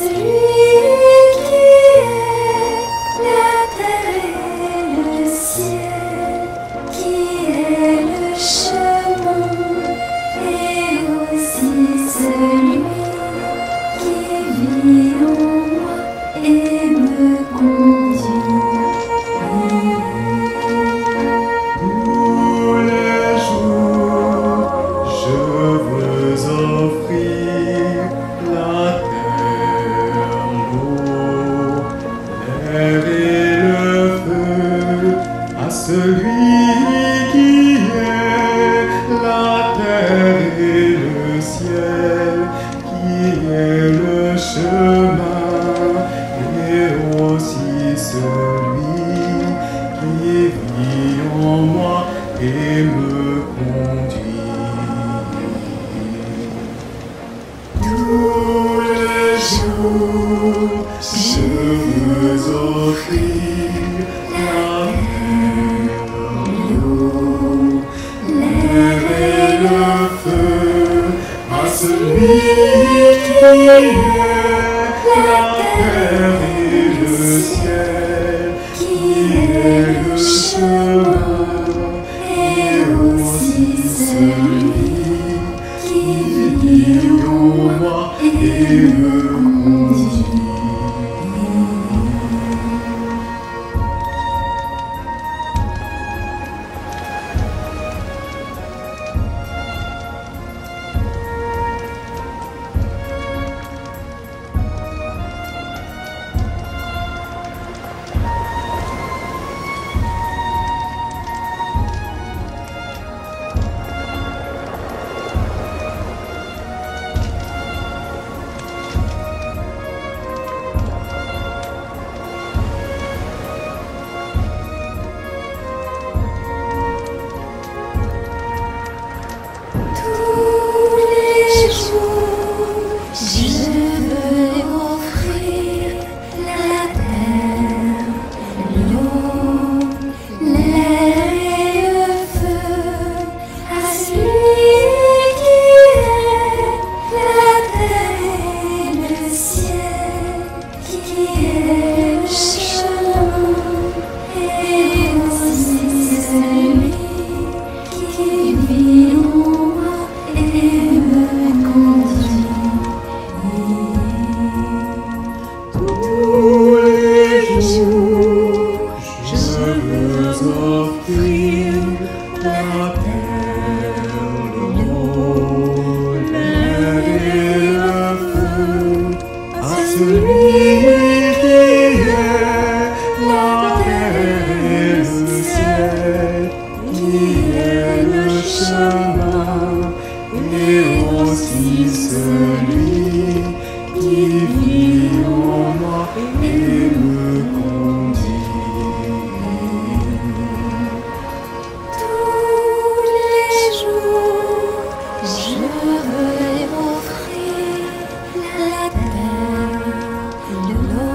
Je veux offrir la terre, l'eau.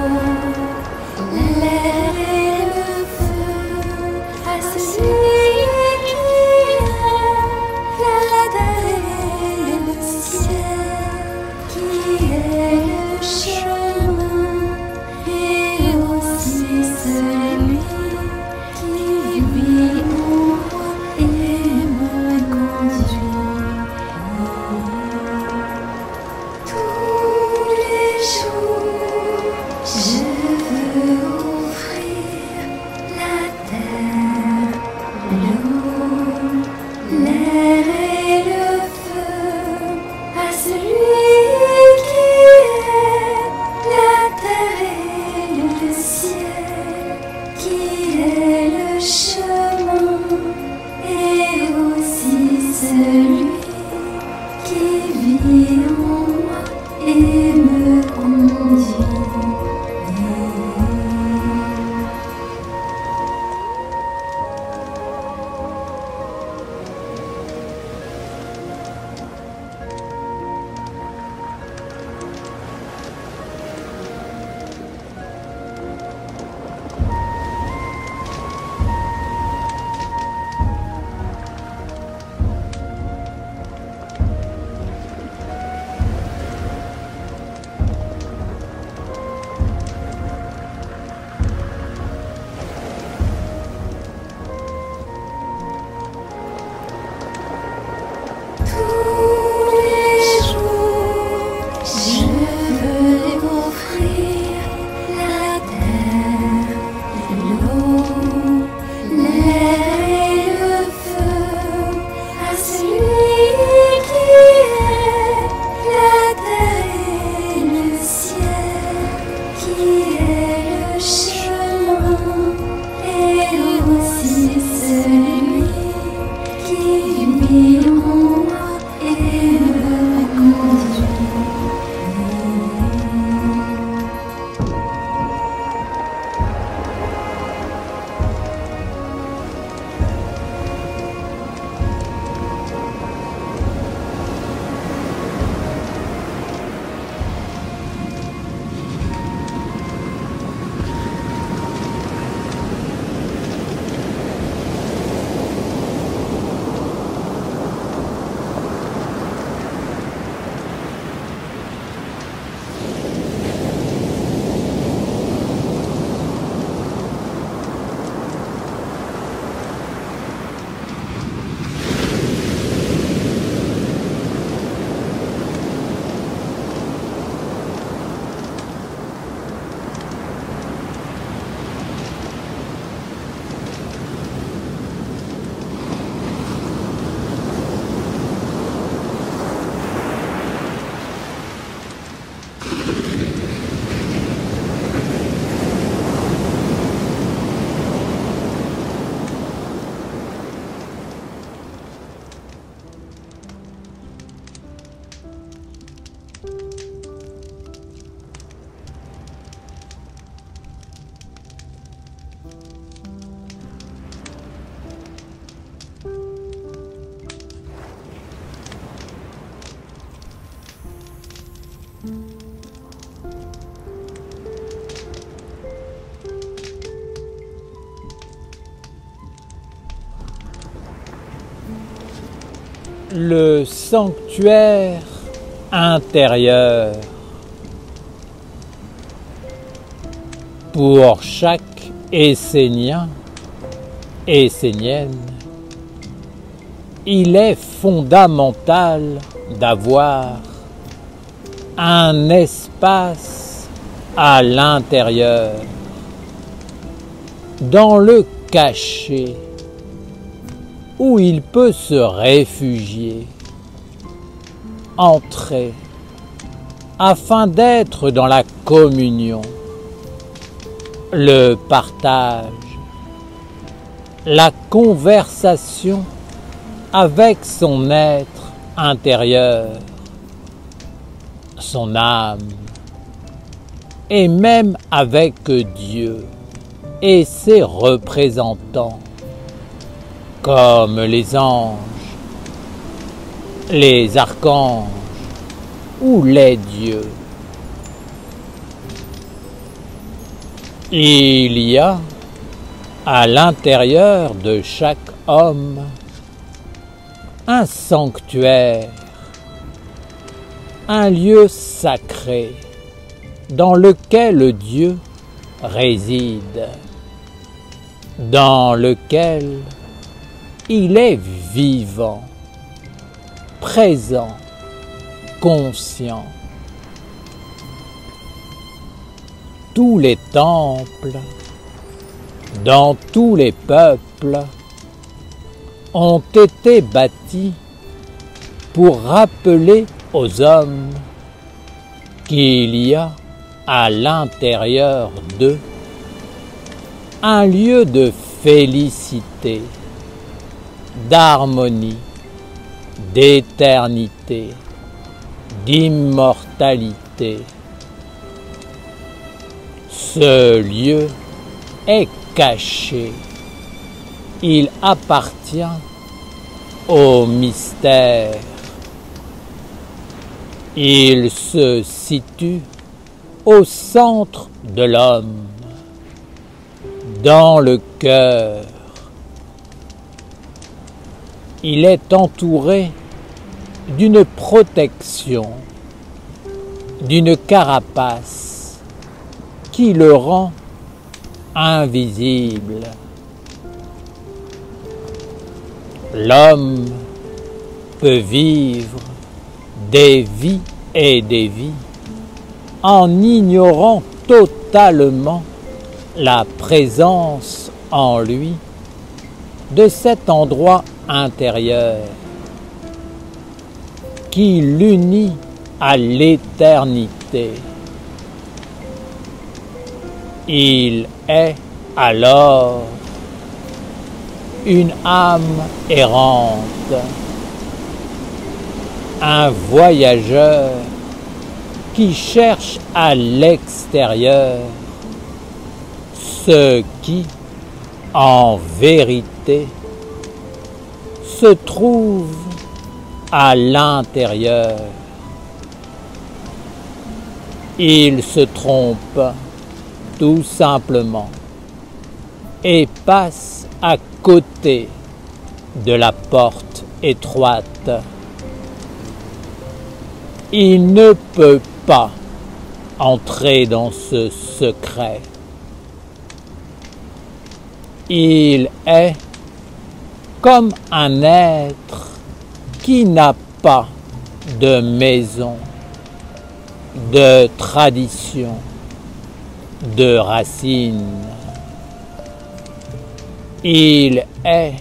Le sanctuaire intérieur. Pour chaque Essénien, Essénienne, il est fondamental d'avoir un espace à l'intérieur, dans le cachet, où il peut se réfugier, entrer, afin d'être dans la communion, le partage, la conversation avec son être intérieur, son âme, et même avec Dieu et ses représentants, comme les anges, les archanges ou les dieux. Il y a à l'intérieur de chaque homme un sanctuaire, un lieu sacré dans lequel Dieu réside, dans lequel il est vivant, présent, conscient. Tous les temples, dans tous les peuples, ont été bâtis pour rappeler aux hommes qu'il y a à l'intérieur d'eux un lieu de félicité, d'harmonie, d'éternité, d'immortalité. Ce lieu est caché, il appartient au mystère. Il se situe au centre de l'homme, dans le cœur. Il est entouré d'une protection, d'une carapace qui le rend invisible. L'homme peut vivre des vies et des vies en ignorant totalement la présence en lui de cet endroit intérieur qui l'unit à l'éternité. Il est alors une âme errante, un voyageur qui cherche à l'extérieur ce qui, en vérité, se trouve à l'intérieur. Il se trompe tout simplement et passe à côté de la porte étroite. Il ne peut pas entrer dans ce secret. Il est comme un être qui n'a pas de maison, de tradition, de racines. Il est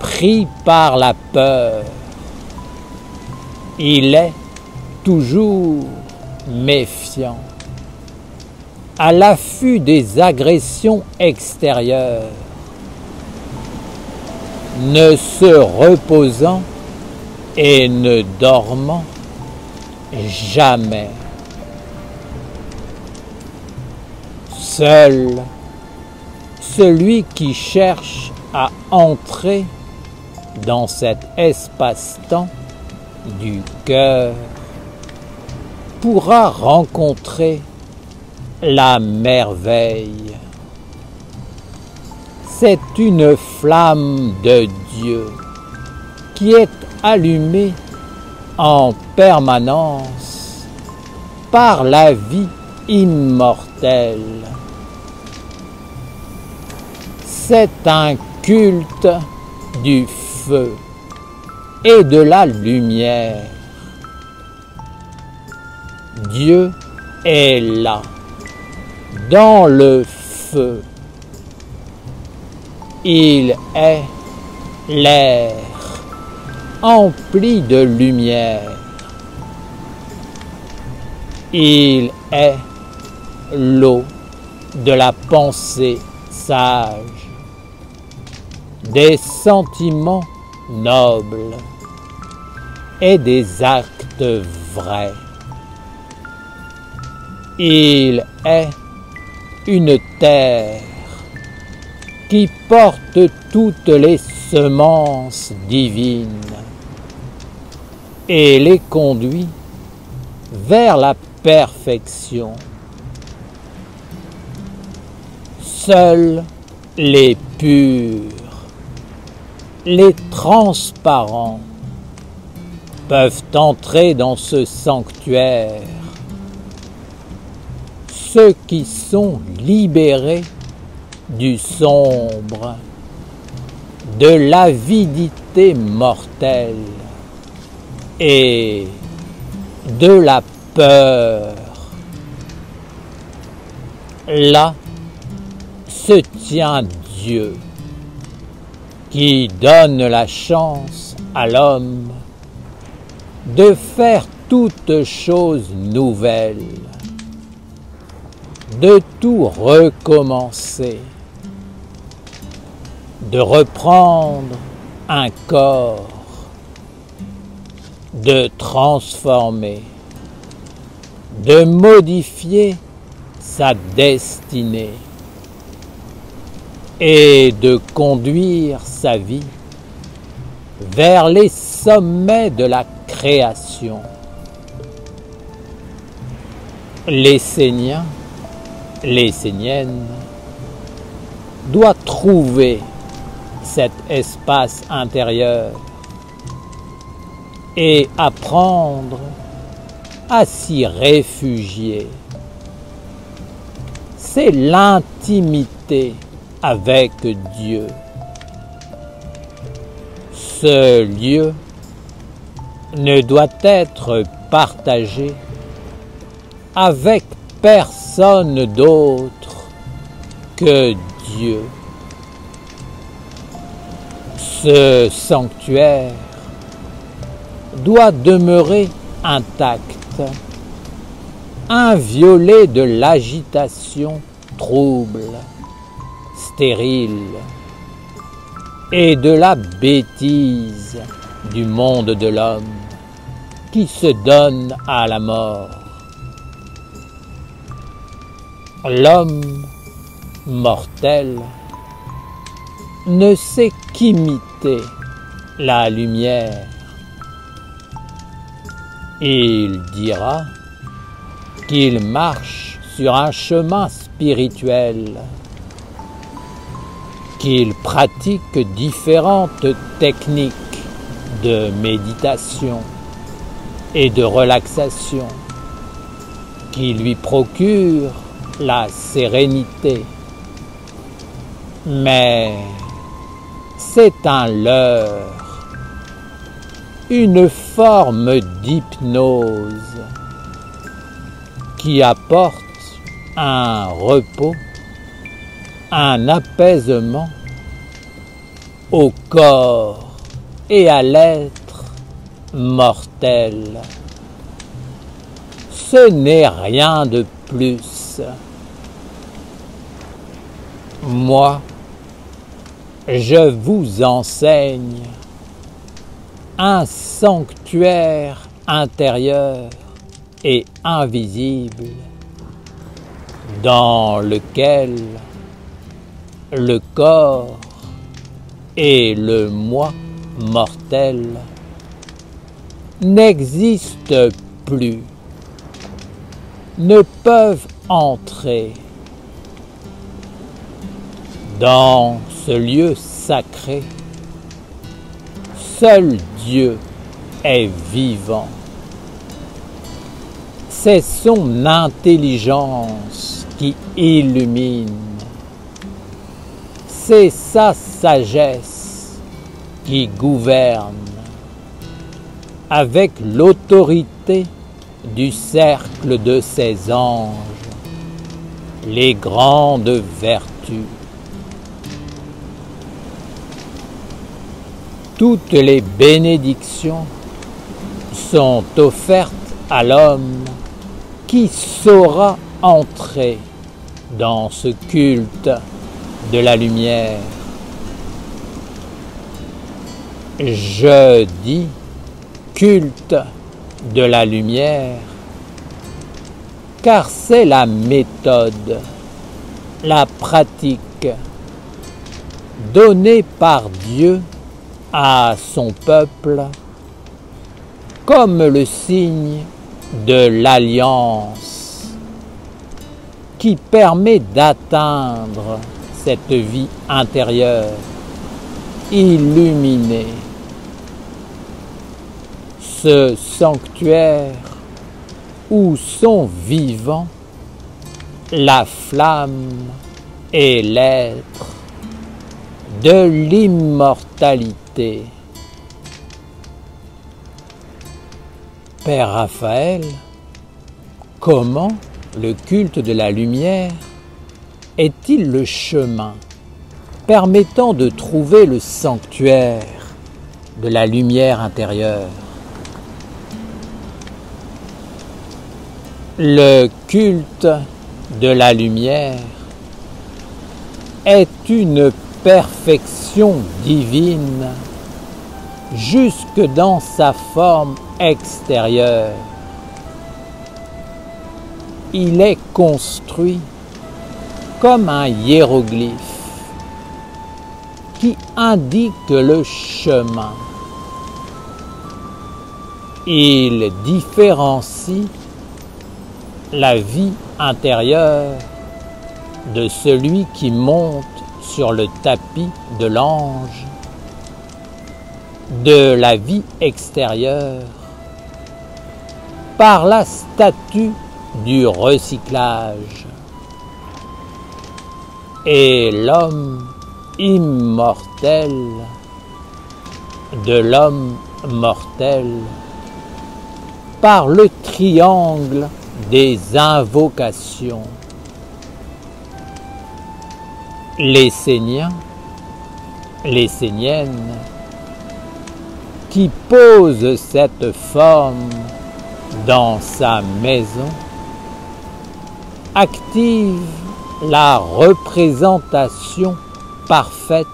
pris par la peur. Il est toujours méfiant, à l'affût des agressions extérieures, ne se reposant et ne dormant jamais. Seul celui qui cherche à entrer dans cet espace-temps du cœur pourra rencontrer la merveille. C'est une flamme de Dieu qui est allumée en permanence par la vie immortelle. C'est un culte du feu et de la lumière. Dieu est là, dans le feu. Il est l'air, empli de lumière. Il est l'eau de la pensée sage, des sentiments nobles et des actes vrais. Il est une terre qui porte toutes les semences divines et les conduit vers la perfection. Seuls les purs, les transparents peuvent entrer dans ce sanctuaire. Ceux qui sont libérés du sombre, de l'avidité mortelle et de la peur. Là se tient Dieu qui donne la chance à l'homme de faire toutes choses nouvelles, de tout recommencer, de reprendre un corps, de transformer, de modifier sa destinée et de conduire sa vie vers les sommets de la création. L'essénien, l'essénienne doit trouver cet espace intérieur et apprendre à s'y réfugier. C'est l'intimité avec Dieu. Ce lieu ne doit être partagé avec personne d'autre que Dieu. Ce sanctuaire doit demeurer intact, inviolé de l'agitation trouble, stérile et de la bêtise du monde de l'homme qui se donne à la mort. L'homme mortel ne sait qu'imiter la lumière. Il dira qu'il marche sur un chemin spirituel, qu'il pratique différentes techniques de méditation et de relaxation qui lui procurent la sérénité. Mais c'est un leurre, une forme d'hypnose qui apporte un repos, un apaisement au corps et à l'être mortel. Ce n'est rien de plus. Moi, je vous enseigne un sanctuaire intérieur et invisible dans lequel le corps et le moi mortel n'existent plus. ne peuvent entrer dans ce lieu sacré. Seul Dieu est vivant. C'est son intelligence qui illumine. C'est sa sagesse qui gouverne avec l'autorité du cercle de ses anges, les grandes vertus. Toutes les bénédictions sont offertes à l'homme qui saura entrer dans ce culte de la lumière. Je dis culte de la lumière, car c'est la méthode, la pratique donnée par Dieu à son peuple comme le signe de l'alliance qui permet d'atteindre cette vie intérieure illuminée. Ce sanctuaire où sont vivants la flamme et l'être de l'immortalité. Père Raphaël, comment le culte de la lumière est-il le chemin permettant de trouver le sanctuaire de la lumière intérieure? Le culte de la lumière est une perfection divine jusque dans sa forme extérieure. Il est construit comme un hiéroglyphe qui indique le chemin. Il différencie la vie intérieure de celui qui monte sur le tapis de l'ange, de la vie extérieure, par la statue du recyclage, et l'homme immortel de l'homme mortel, par le triangle des invocations. Les Séniens, les Séniennes, qui posent cette forme dans sa maison, activent la représentation parfaite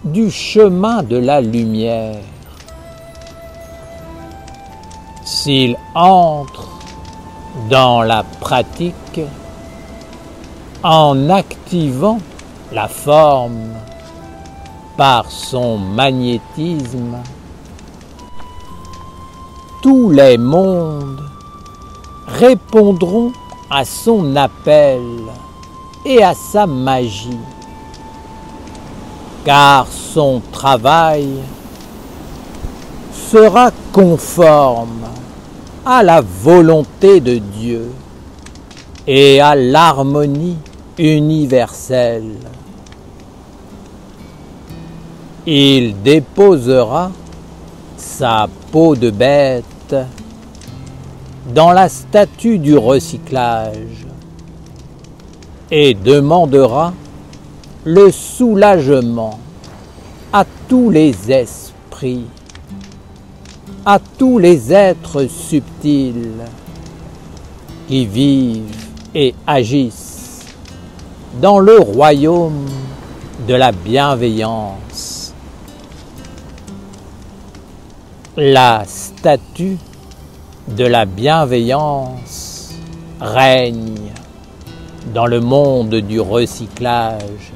du chemin de la lumière. S'il entre dans la pratique en activant la forme par son magnétisme, tous les mondes répondront à son appel et à sa magie, car son travail sera conforme à la volonté de Dieu et à l'harmonie universelle. Il déposera sa peau de bête dans la statue du recyclage et demandera le soulagement à tous les esprits, à tous les êtres subtils qui vivent et agissent dans le royaume de la bienveillance. La statue de la bienveillance règne dans le monde du recyclage.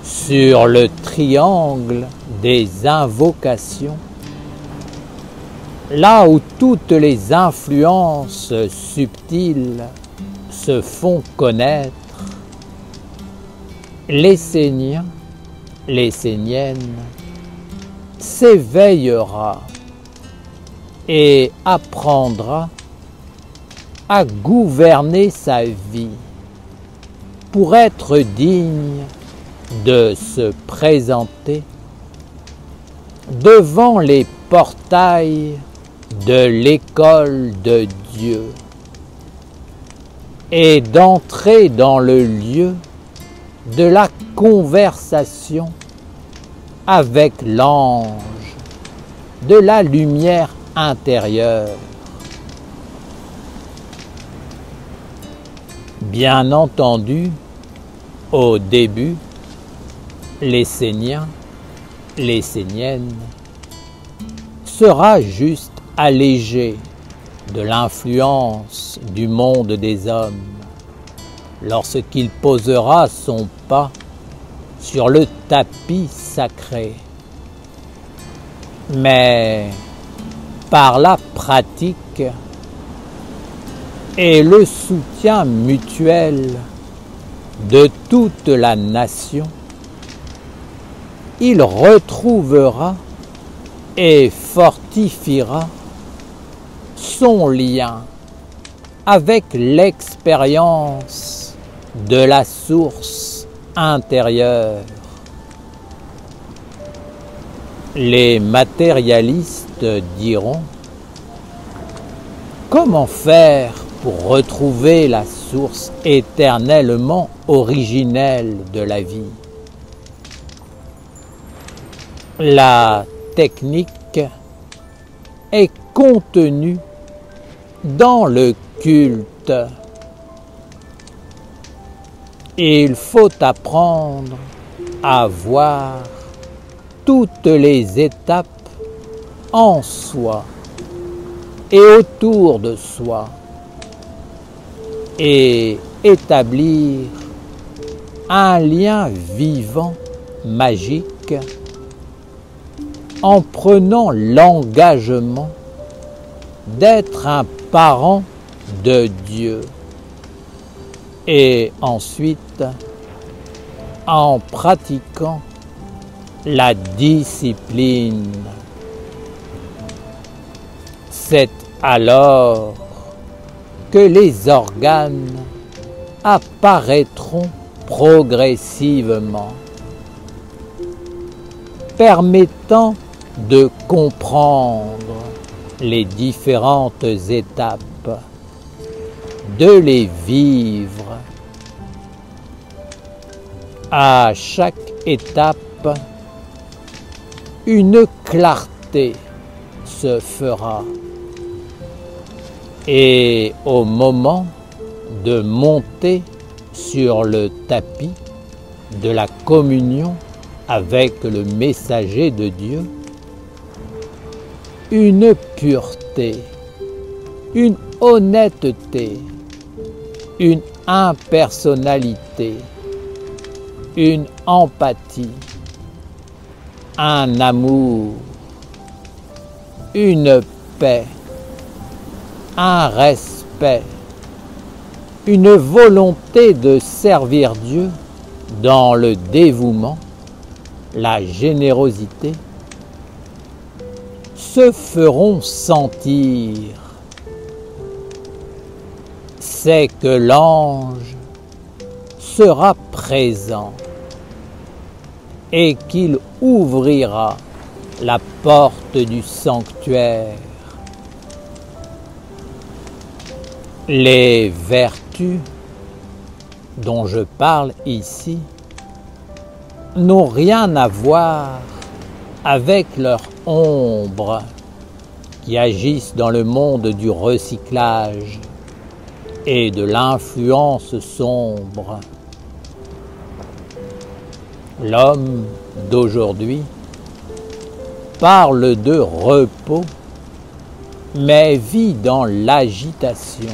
Sur le triangle des invocations, là où toutes les influences subtiles se font connaître, l'Essénien, l'Essénienne s'éveillera et apprendra à gouverner sa vie pour être digne de se présenter devant les portails de l'école de Dieu et d'entrer dans le lieu de la conversation avec l'ange de la lumière intérieure. Bien entendu, au début, l'Essénien, l'Essénienne sera juste allégé de l'influence du monde des hommes lorsqu'il posera son pas sur le tapis sacré. Mais par la pratique et le soutien mutuel de toute la nation, il retrouvera et fortifiera son lien avec l'expérience de la source intérieure. Les matérialistes diront: comment faire pour retrouver la source éternellement originelle de la vie? La technique est contenue dans le culte. Il faut apprendre à voir toutes les étapes en soi et autour de soi et établir un lien vivant, magique, en prenant l'engagement d'être un parent de Dieu et ensuite en pratiquant la discipline. C'est alors que les organes apparaîtront progressivement, permettant de comprendre les différentes étapes, de les vivre. À chaque étape, une clarté se fera. Et au moment de monter sur le tapis de la communion avec le messager de Dieu, une pureté, une honnêteté, une impersonnalité, une empathie, un amour, une paix, un respect, une volonté de servir Dieu dans le dévouement, la générosité, se feront sentir. C'est que l'ange sera présent et qu'il ouvrira la porte du sanctuaire. Les vertus dont je parle ici n'ont rien à voir avec leur ombre qui agissent dans le monde du recyclage et de l'influence sombre. L'homme d'aujourd'hui parle de repos, mais vit dans l'agitation.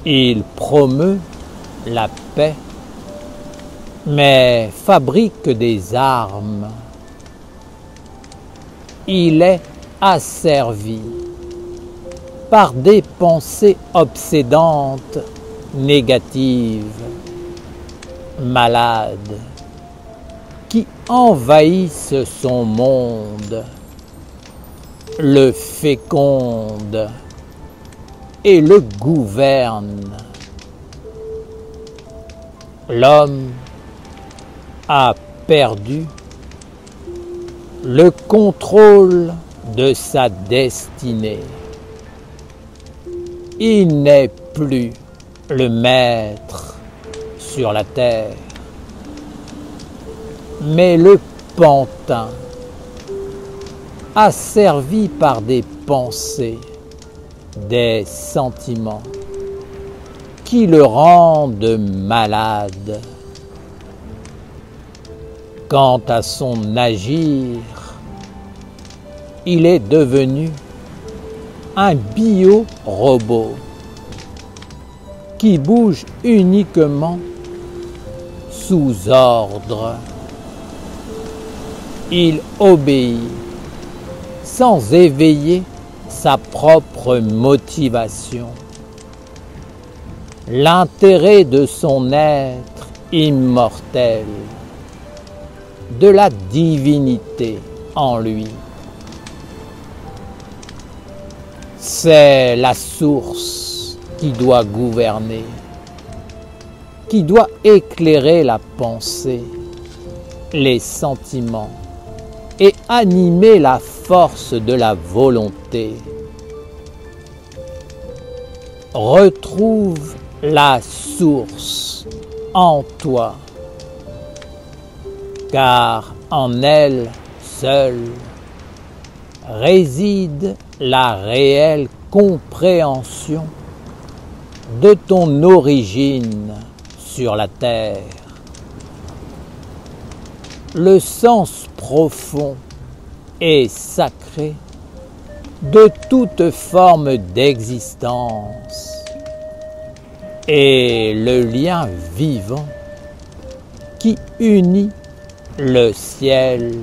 Il promeut la paix, mais fabrique des armes. Il est asservi par des pensées obsédantes, négatives, malades, qui envahissent son monde, le féconde et le gouverne. L'homme a perdu le contrôle de sa destinée. Il n'est plus le maître sur la terre, mais le pantin, asservi par des pensées, des sentiments qui le rendent malade. Quant à son agir, il est devenu un bio-robot qui bouge uniquement sous ordre. Il obéit sans éveiller sa propre motivation. L'intérêt de son être immortel, de la divinité en lui. C'est la source qui doit gouverner, qui doit éclairer la pensée, les sentiments et animer la force de la volonté. Retrouve la source en toi, car en elle seule réside la réelle compréhension de ton origine sur la terre. Le sens profond et sacré de toute forme d'existence et le lien vivant qui unit le ciel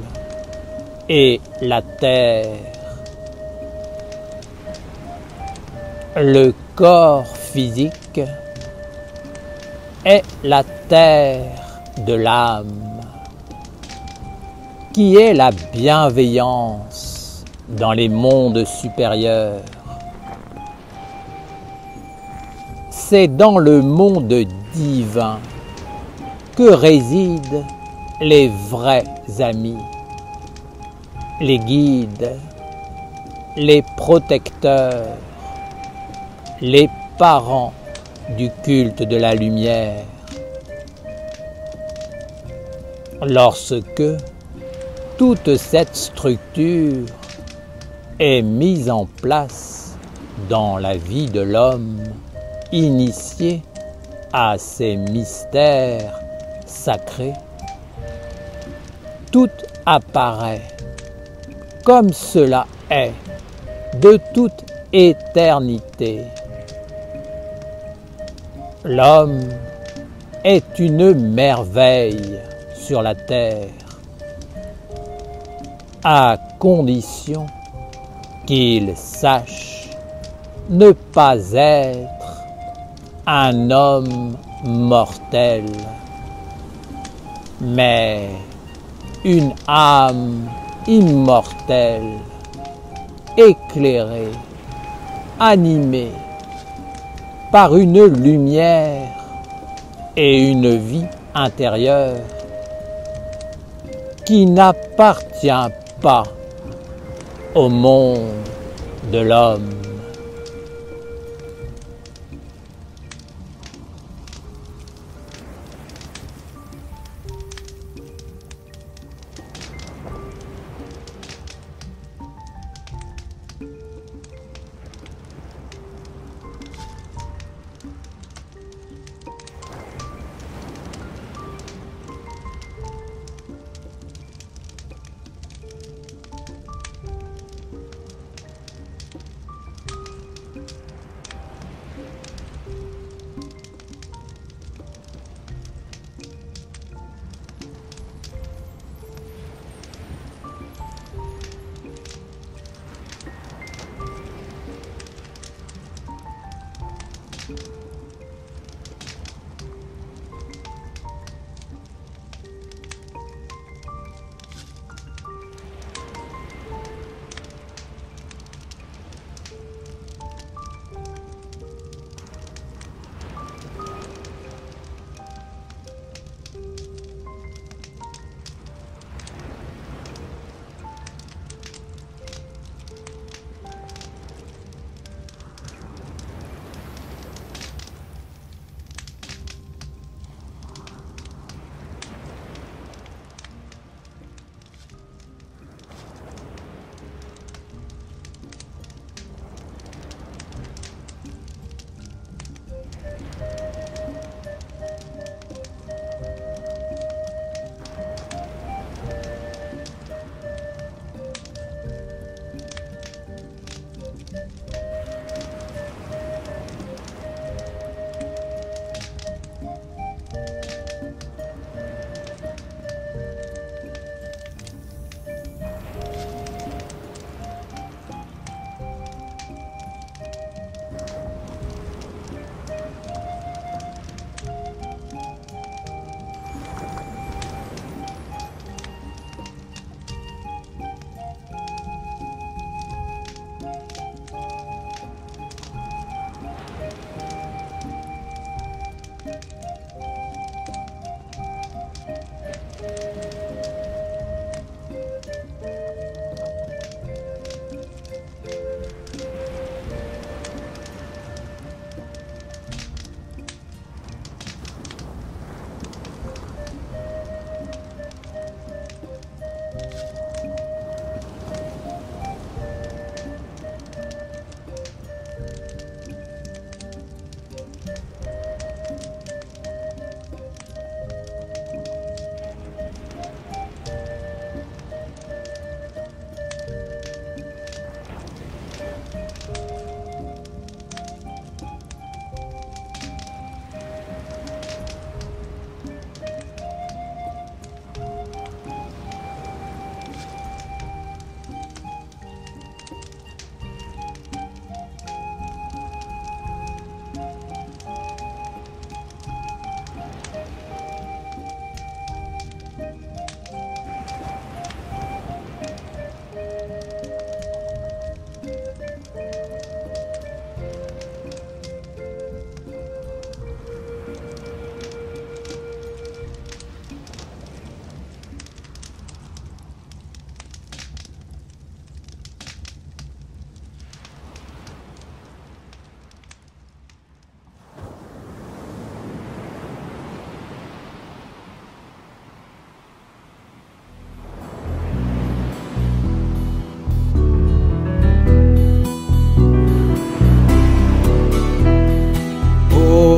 et la terre. Le corps physique est la terre de l'âme, qui est la bienveillance dans les mondes supérieurs. C'est dans le monde divin que résident les vrais amis, les guides, les protecteurs, les parents du culte de la lumière. Lorsque toute cette structure est mise en place dans la vie de l'homme initié à ces mystères sacrés, tout apparaît comme cela est de toute éternité. L'homme est une merveille sur la terre, à condition qu'il sache ne pas être un homme mortel, mais une âme immortelle, éclairée, animée par une lumière et une vie intérieure qui n'appartient pas au monde de l'homme.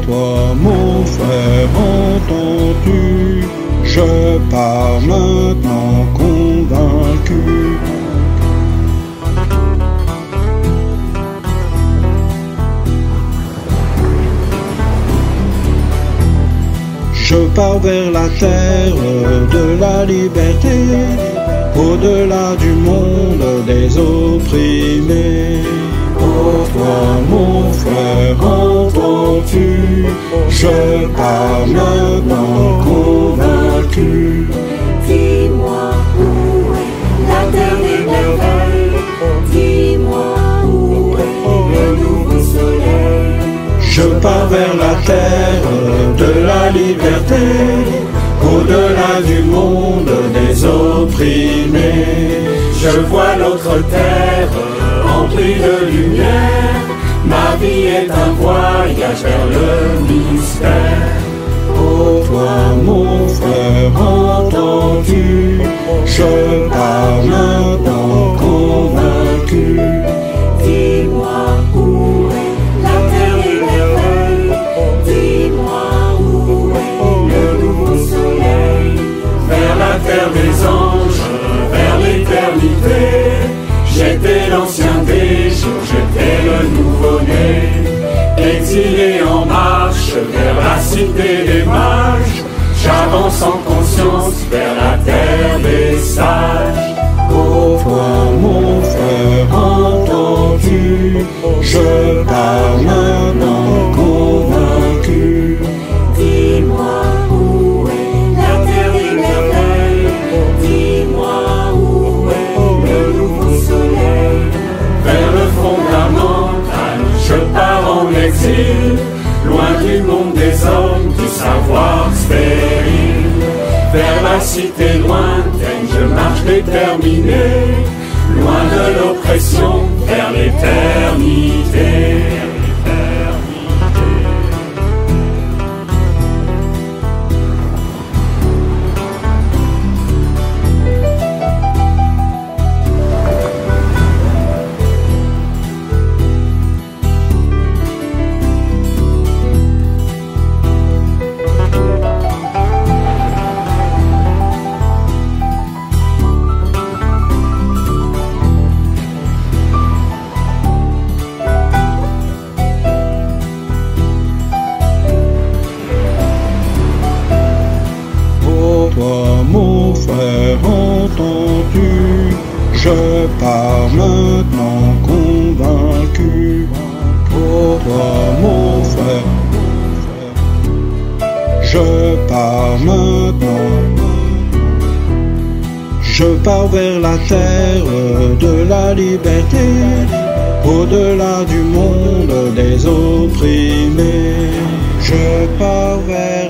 Toi, mon frère, entends-tu? Je pars maintenant convaincu. Je pars vers la terre de la liberté, au-delà du monde des opprimés. Oh toi, mon frère, entends-tu? Je pars maintenant convaincu. Dis-moi où est la terre des merveilles. Dis-moi où est le nouveau soleil. Je pars vers la terre de la liberté, au-delà du monde des opprimés. Je vois l'autre terre remplie de lumière. Ma vie est un voyage vers le mystère. Oh toi, mon frère, entends-tu? Je pars maintenant convaincu. Dis-moi où est la terre des merveilles. Dis-moi où est le nouveau soleil. Vers la terre des anges, vers l'éternité. J'étais l'ancien des jours, j'étais le nouveau-né. Exilé en marche vers la cité des mages. J'avance en conscience vers la terre des sages. Oh toi, mon frère, entends-tu? Je pars maintenant convaincu. Dis-moi où est la terre des merveilles. Dis-moi où est le nouveau soleil. Vers le fondamental, je pars en exil, loin du monde des hommes, du savoir stérile. Vers la cité lointaine, je marche déterminé, loin de l'oppression, vers l'éternité. je pars maintenant. Je pars vers la terre de la liberté, au-delà du monde des opprimés. Je pars vers